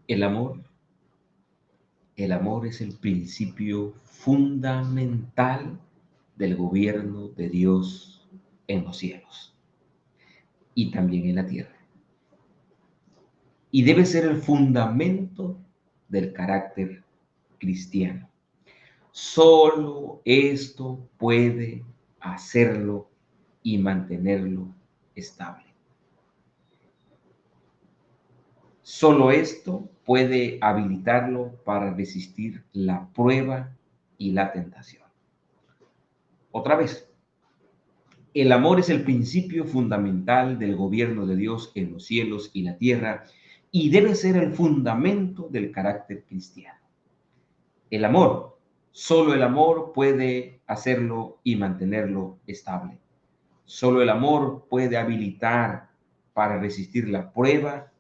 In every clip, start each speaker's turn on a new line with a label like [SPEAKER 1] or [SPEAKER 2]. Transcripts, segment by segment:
[SPEAKER 1] El amor, el amor es el principio fundamental del gobierno de Dios en los cielos y también en la tierra. Y debe ser el fundamento del carácter cristiano. Solo esto puede hacerlo y mantenerlo estable. Solo esto puede habilitarlo para resistir la prueba y la tentación. Otra vez, el amor es el principio fundamental del gobierno de Dios en los cielos y la tierra y debe ser el fundamento del carácter cristiano. El amor, solo el amor puede hacerlo y mantenerlo estable. Solo el amor puede habilitar para resistir la prueba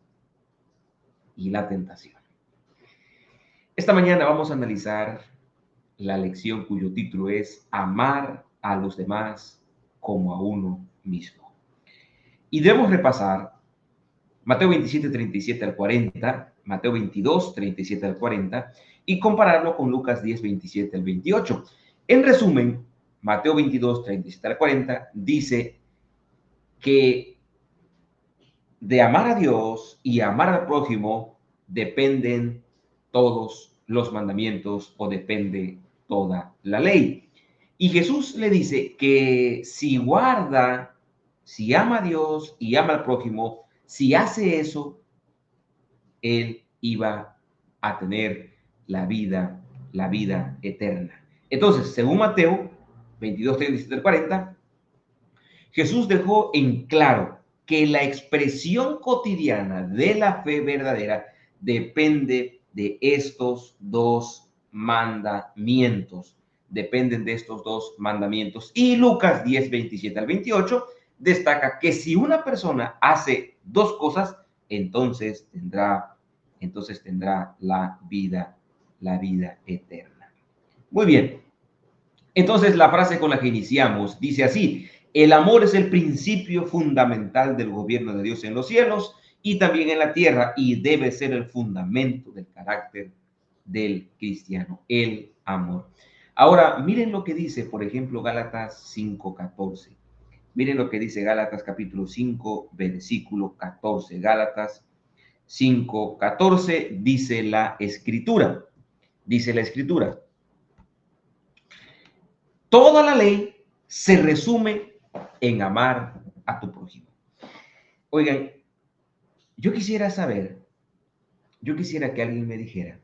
[SPEAKER 1] y la tentación. Esta mañana vamos a analizar la lección cuyo título es Amar a los demás como a uno mismo. Y debemos repasar Mateo 27, 37 al 40, Mateo 22, 37 al 40 y compararlo con Lucas 10, 27 al 28. En resumen, Mateo 22, 37 al 40 dice que de amar a Dios y amar al prójimo dependen todos los mandamientos o depende toda la ley. Y Jesús le dice que si guarda, si ama a Dios y ama al prójimo, si hace eso, él iba a tener la vida eterna. Entonces, según Mateo 22, 37 al 40, Jesús dejó en claro que la expresión cotidiana de la fe verdadera depende de estos dos mandamientos. Dependen de estos dos mandamientos. Y Lucas 10, 27 al 28 destaca que si una persona hace dos cosas, entonces tendrá la vida eterna. Muy bien. Entonces la frase con la que iniciamos dice así: el amor es el principio fundamental del gobierno de Dios en los cielos y también en la tierra y debe ser el fundamento del carácter del cristiano, el amor. Ahora, miren lo que dice, por ejemplo, Gálatas 5:14. Miren lo que dice Gálatas capítulo 5, versículo 14. Gálatas 5:14 dice la escritura. Dice la escritura: toda la ley se resume en amar a tu prójimo. Oigan, yo quisiera saber, yo quisiera que alguien me dijera,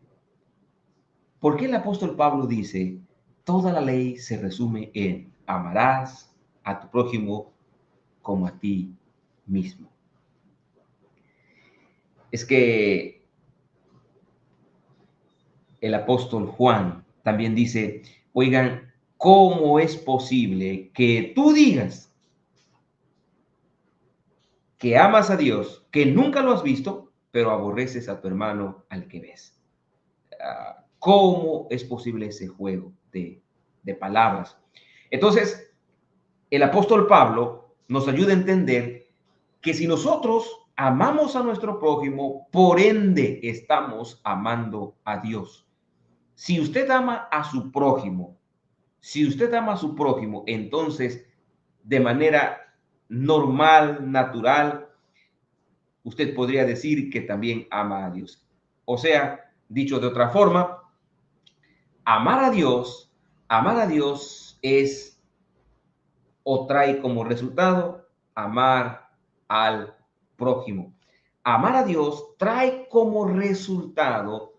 [SPEAKER 1] ¿por qué el apóstol Pablo dice, toda la ley se resume en amarás a tu prójimo como a ti mismo? Es que el apóstol Juan también dice, oigan, ¿cómo es posible que tú digas que amas a Dios, que nunca lo has visto, pero aborreces a tu hermano al que ves? ¿Cómo es posible ese juego de palabras? Entonces, el apóstol Pablo nos ayuda a entender que si nosotros amamos a nuestro prójimo, por ende estamos amando a Dios. Si usted ama a su prójimo, si usted ama a su prójimo, entonces de manera normal, natural, usted podría decir que también ama a Dios. O sea, dicho de otra forma, amar a Dios es o trae como resultado amar al prójimo. Amar a Dios trae como resultado,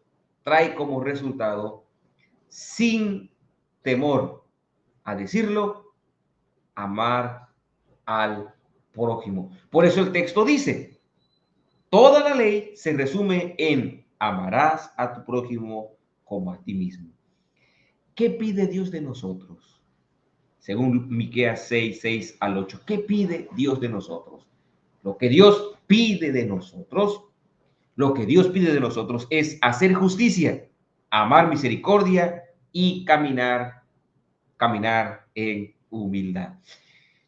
[SPEAKER 1] sin temor a decirlo, amar al prójimo. Por eso el texto dice, toda la ley se resume en amarás a tu prójimo como a ti mismo. ¿Qué pide Dios de nosotros? Según Miqueas 6, 6 al 8. ¿Qué pide Dios de nosotros? Lo que Dios pide de nosotros, lo que Dios pide de nosotros es hacer justicia, amar misericordia y caminar en humildad.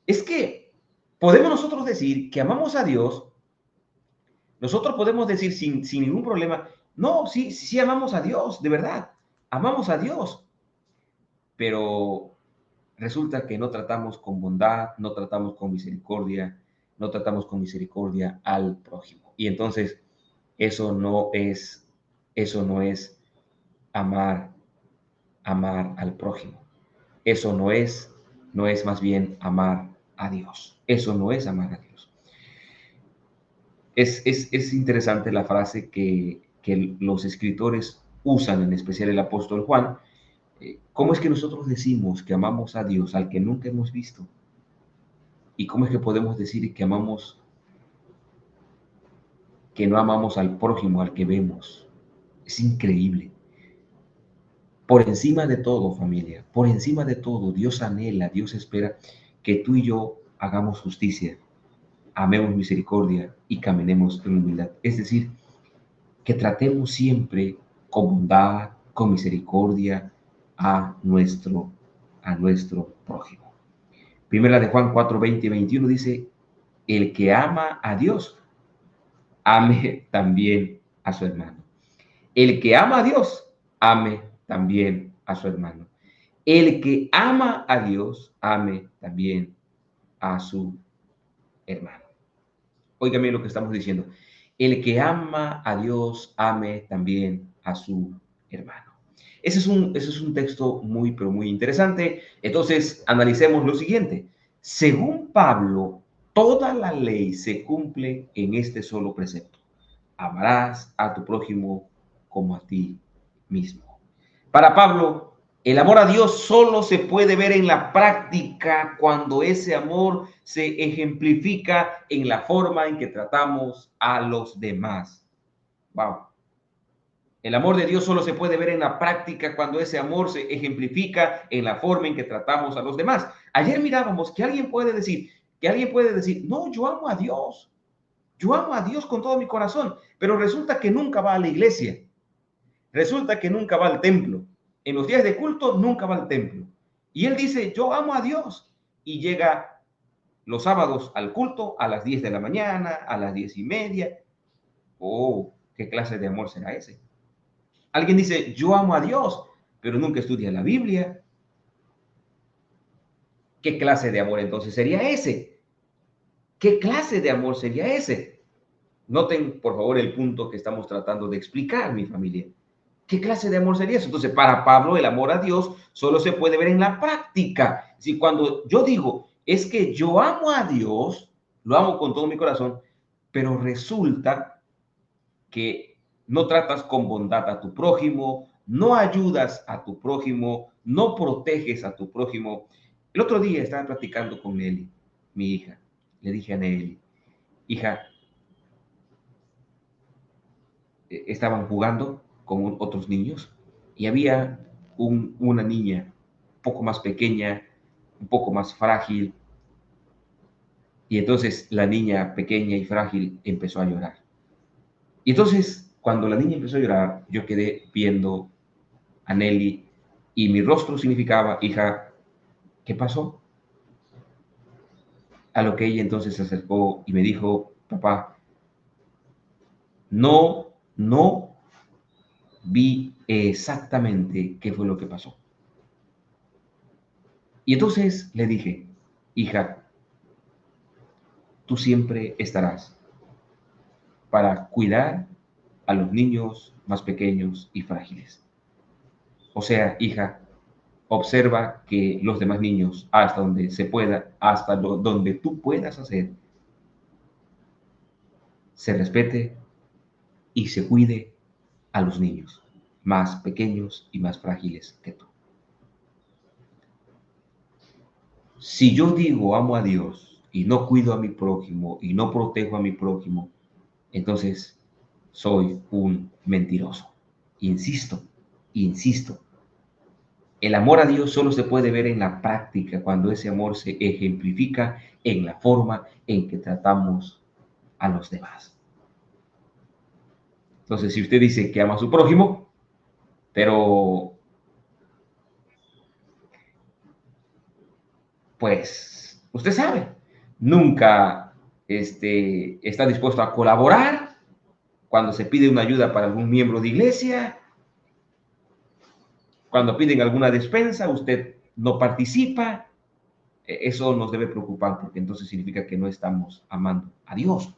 [SPEAKER 1] Es que podemos nosotros decir que amamos a Dios, nosotros podemos decir sin ningún problema, No, sí, sí amamos a Dios, de verdad, amamos a Dios, pero resulta que no tratamos con bondad, no tratamos con misericordia, no tratamos con misericordia al prójimo. Y entonces eso no es, eso no es amar, amar al prójimo. Eso no es más bien amar a Dios. Eso no es amar a Dios. Es interesante la frase que los escritores usan, en especial el apóstol Juan. ¿Cómo es que nosotros decimos que amamos a Dios al que nunca hemos visto? ¿Y cómo es que podemos decir que no amamos al prójimo al que vemos? Es increíble. Por encima de todo, familia, por encima de todo, Dios anhela, Dios espera que tú y yo hagamos justicia, amemos misericordia y caminemos en humildad. Es decir, que tratemos siempre con bondad, con misericordia a nuestro prójimo. Primera de Juan 4, 20 y 21 dice, el que ama a Dios, ame también a su hermano. El que ama a Dios, ame también a su hermano. El que ama a Dios, ame también a su hermano. Óigame lo que estamos diciendo. El que ama a Dios, ame también a su hermano. Ese es un texto muy, pero muy interesante. Entonces, analicemos lo siguiente. Según Pablo, toda la ley se cumple en este solo precepto. Amarás a tu prójimo como a ti mismo. Para Pablo, el amor a Dios solo se puede ver en la práctica cuando ese amor se ejemplifica en la forma en que tratamos a los demás. Wow. El amor de Dios solo se puede ver en la práctica cuando ese amor se ejemplifica en la forma en que tratamos a los demás. Ayer mirábamos que alguien puede decir, no, yo amo a Dios con todo mi corazón, pero resulta que nunca va a la iglesia. Resulta que nunca va al templo. En los días de culto nunca va al templo. Y él dice, yo amo a Dios. Y llega los sábados al culto a las 10 de la mañana, a las 10:30. Oh, ¿qué clase de amor será ese? Alguien dice, yo amo a Dios, pero nunca estudia la Biblia. ¿Qué clase de amor entonces sería ese? ¿Qué clase de amor sería ese? Noten, por favor, el punto que estamos tratando de explicar, mi familia. ¿Qué clase de amor sería eso? Entonces, para Pablo, el amor a Dios solo se puede ver en la práctica. Si cuando yo digo, es que yo amo a Dios, lo amo con todo mi corazón, pero resulta que no tratas con bondad a tu prójimo, no ayudas a tu prójimo, no proteges a tu prójimo. El otro día estaba platicando con Nelly, mi hija. Le dije a Nelly, hija, estaban jugando con otros niños y había una niña un poco más pequeña, un poco más frágil, y entonces la niña pequeña y frágil empezó a llorar. Y entonces, cuando la niña empezó a llorar, yo quedé viendo a Nelly y mi rostro significaba, hija, ¿qué pasó? A lo que ella entonces se acercó y me dijo, papá, no vi exactamente qué fue lo que pasó. Y entonces le dije, hija, tú siempre estarás para cuidar a los niños más pequeños y frágiles. O sea, hija, observa que los demás niños, hasta donde se pueda, donde tú puedas hacer, se respete y se cuide a los niños más pequeños y más frágiles que tú. Si yo digo amo a Dios y no cuido a mi prójimo y no protejo a mi prójimo, entonces soy un mentiroso. Insisto, insisto, el amor a Dios solo se puede ver en la práctica cuando ese amor se ejemplifica en la forma en que tratamos a los demás. Entonces, si usted dice que ama a su prójimo, pero pues usted sabe, nunca está dispuesto a colaborar, Cuando se pide una ayuda para algún miembro de iglesia, cuando piden alguna despensa, usted no participa. Eso nos debe preocupar porque entonces significa que no estamos amando a Dios.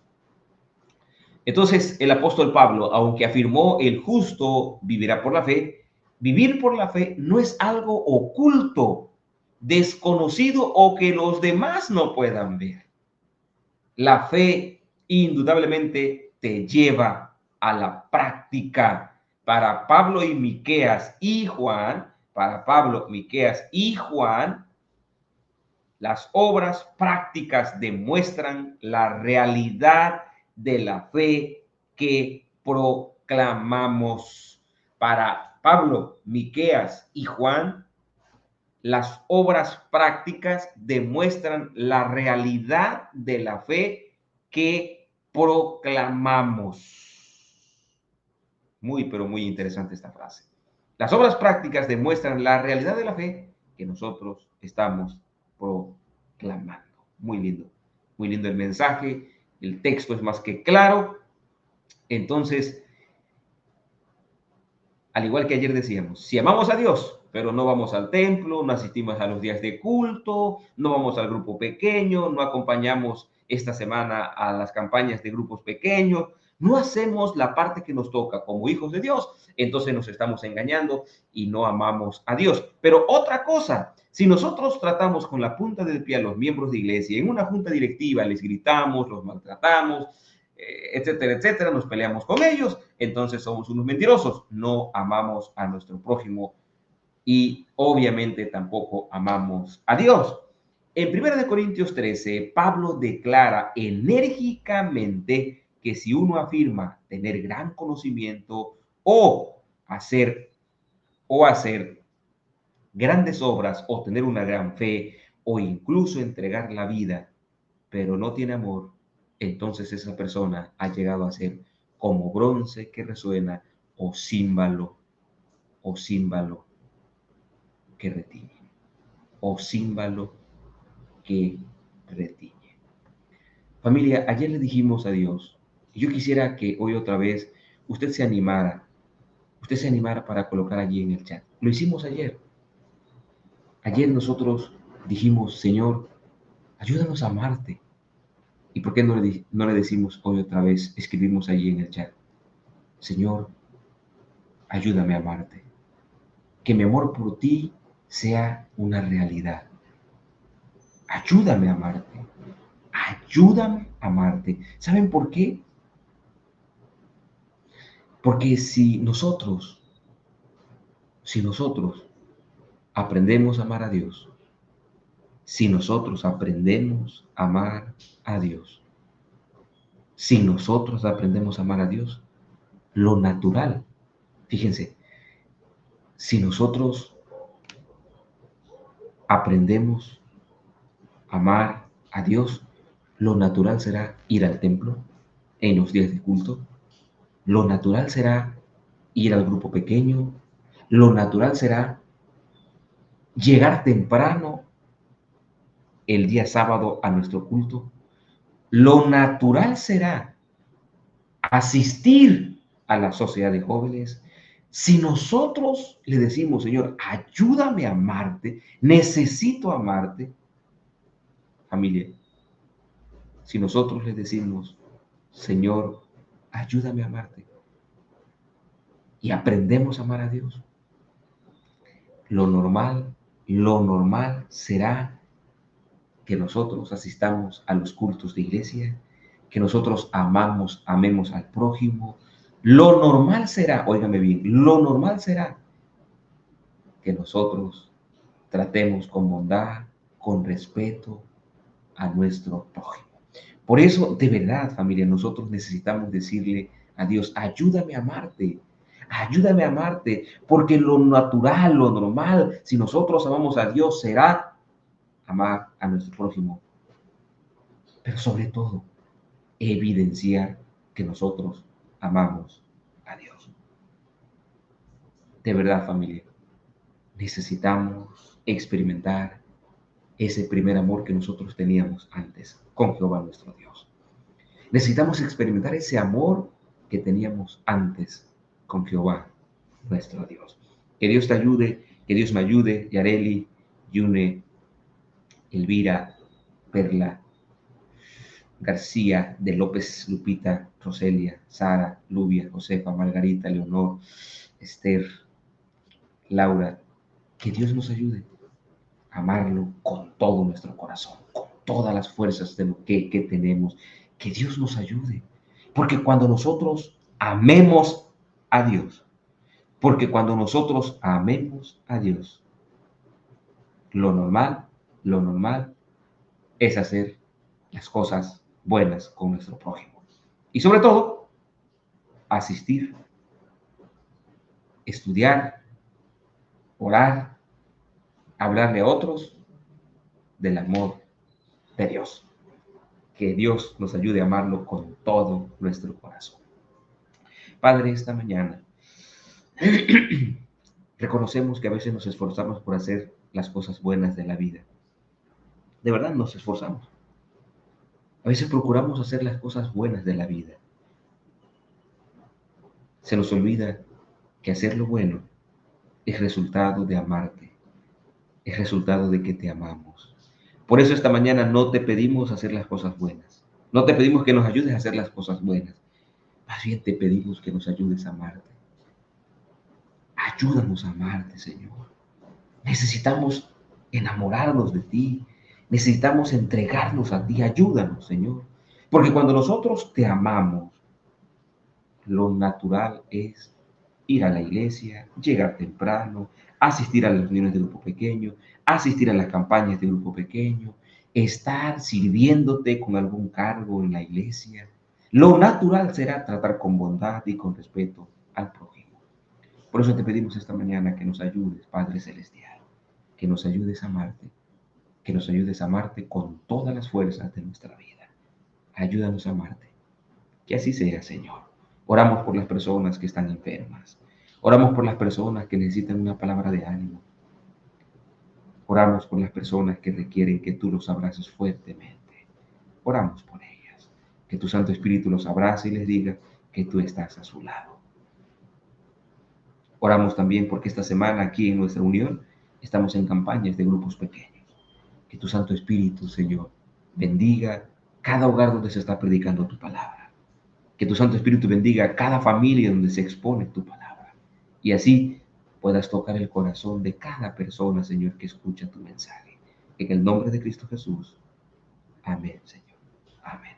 [SPEAKER 1] Entonces, el apóstol Pablo, aunque afirmó el justo vivirá por la fe, vivir por la fe no es algo oculto, desconocido o que los demás no puedan ver. La fe indudablemente te lleva a la práctica. Para Pablo y Miqueas y Juan, para Pablo, Miqueas y Juan, las obras prácticas demuestran la realidad de la fe que proclamamos. Para Pablo, Miqueas y Juan, las obras prácticas demuestran la realidad de la fe que proclamamos. Muy, pero muy interesante esta frase. Las obras prácticas demuestran la realidad de la fe que nosotros estamos proclamando. Muy lindo el mensaje, el texto es más que claro. Entonces, al igual que ayer decíamos, si amamos a Dios, pero no vamos al templo, no asistimos a los días de culto, no vamos al grupo pequeño, no acompañamos esta semana a las campañas de grupos pequeños, no hacemos la parte que nos toca como hijos de Dios, entonces nos estamos engañando y no amamos a Dios. Pero otra cosa, si nosotros tratamos con la punta del pie a los miembros de iglesia, en una junta directiva les gritamos, los maltratamos, etcétera, etcétera, nos peleamos con ellos, entonces somos unos mentirosos, no amamos a nuestro prójimo y obviamente tampoco amamos a Dios. En 1 Corintios 13, Pablo declara enérgicamente que si uno afirma tener gran conocimiento hacer, o hacer grandes obras o tener una gran fe o incluso entregar la vida, pero no tiene amor, entonces esa persona ha llegado a ser como bronce que resuena o címbalo que retiñe, o címbalo que retiñe. Familia, ayer le dijimos a Dios, y yo quisiera que hoy otra vez usted se animara para colocar allí en el chat. Lo hicimos ayer. Ayer nosotros dijimos, Señor, ayúdanos a amarte. ¿Y por qué no le decimos hoy otra vez, escribimos allí en el chat, Señor, ayúdame a amarte? Que mi amor por ti sea una realidad. Ayúdame a amarte. Ayúdame a amarte. ¿Saben por qué? Porque si nosotros aprendemos a amar a Dios, si nosotros aprendemos a amar a Dios, si nosotros aprendemos a amar a Dios, lo natural, fíjense, si nosotros aprendemos a amar a Dios, lo natural será ir al templo en los días de culto, lo natural será ir al grupo pequeño, lo natural será llegar temprano el día sábado a nuestro culto, lo natural será asistir a la sociedad de jóvenes. Si nosotros le decimos, Señor, ayúdame a amarte, necesito amarte, familia, si nosotros le decimos, Señor, ayúdame a amarte, y aprendemos a amar a Dios, lo normal será que nosotros asistamos a los cultos de iglesia, que nosotros amemos al prójimo. Lo normal será, óigame bien, lo normal será que nosotros tratemos con bondad, con respeto a nuestro prójimo. Por eso, de verdad, familia, nosotros necesitamos decirle a Dios, ayúdame a amarte. Ayúdame a amarte, porque lo natural, lo normal, si nosotros amamos a Dios, será amar a nuestro prójimo. Pero sobre todo, evidenciar que nosotros amamos a Dios. De verdad, familia, necesitamos experimentar ese primer amor que nosotros teníamos antes con Jehová nuestro Dios. Necesitamos experimentar ese amor que teníamos antes con Jehová, nuestro Dios. Que Dios te ayude, que Dios me ayude, Yareli, Yune, Elvira, Perla, García, de López, Lupita, Roselia, Sara, Lubia, Josefa, Margarita, Leonor, Esther, Laura. Que Dios nos ayude a amarlo con todo nuestro corazón, con todas las fuerzas de lo que tenemos. Que Dios nos ayude. Porque cuando nosotros amemos a Dios, porque cuando nosotros amemos a Dios, lo normal es hacer las cosas buenas con nuestro prójimo. Y sobre todo, asistir, estudiar, orar, hablarle a otros del amor de Dios. Que Dios nos ayude a amarlo con todo nuestro corazón. Padre, esta mañana reconocemos que a veces nos esforzamos por hacer las cosas buenas de la vida. De verdad nos esforzamos. A veces procuramos hacer las cosas buenas de la vida. Se nos olvida que hacer lo bueno es resultado de amarte, es resultado de que te amamos. Por eso esta mañana no te pedimos hacer las cosas buenas, no te pedimos que nos ayudes a hacer las cosas buenas, más bien te pedimos que nos ayudes a amarte. Ayúdanos a amarte, Señor. Necesitamos enamorarnos de ti, necesitamos entregarnos a ti, ayúdanos, Señor. Porque cuando nosotros te amamos, lo natural es ir a la iglesia, llegar temprano, asistir a las reuniones de grupo pequeño, asistir a las campañas de grupo pequeño, estar sirviéndote con algún cargo en la iglesia. Lo natural será tratar con bondad y con respeto al prójimo. Por eso te pedimos esta mañana que nos ayudes, Padre Celestial, que nos ayudes a amarte, que nos ayudes a amarte con todas las fuerzas de nuestra vida. Ayúdanos a amarte. Que así sea, Señor. Oramos por las personas que están enfermas. Oramos por las personas que necesitan una palabra de ánimo. Oramos por las personas que requieren que tú los abraces fuertemente. Oramos por ellas. Que tu Santo Espíritu los abrace y les diga que tú estás a su lado. Oramos también porque esta semana aquí en nuestra unión estamos en campañas de grupos pequeños. Que tu Santo Espíritu, Señor, bendiga cada hogar donde se está predicando tu palabra. Que tu Santo Espíritu bendiga cada familia donde se expone tu palabra. Y así puedas tocar el corazón de cada persona, Señor, que escucha tu mensaje. En el nombre de Cristo Jesús. Amén, Señor. Amén.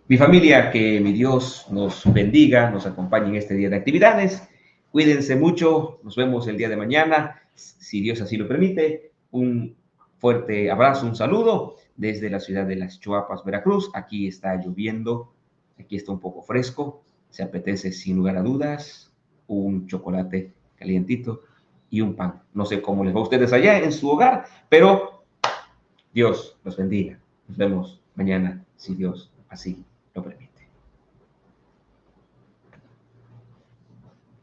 [SPEAKER 1] Mi familia, que mi Dios nos bendiga, nos acompañe en este día de actividades. Cuídense mucho. Nos vemos el día de mañana, si Dios así lo permite. Un fuerte abrazo, un saludo desde la ciudad de Las Chuapas, Veracruz. Aquí está lloviendo, aquí está un poco fresco. Se apetece, sin lugar a dudas, un chocolate calientito y un pan. No sé cómo les va a ustedes allá en su hogar, pero Dios los bendiga. Nos vemos mañana, si Dios así lo permite.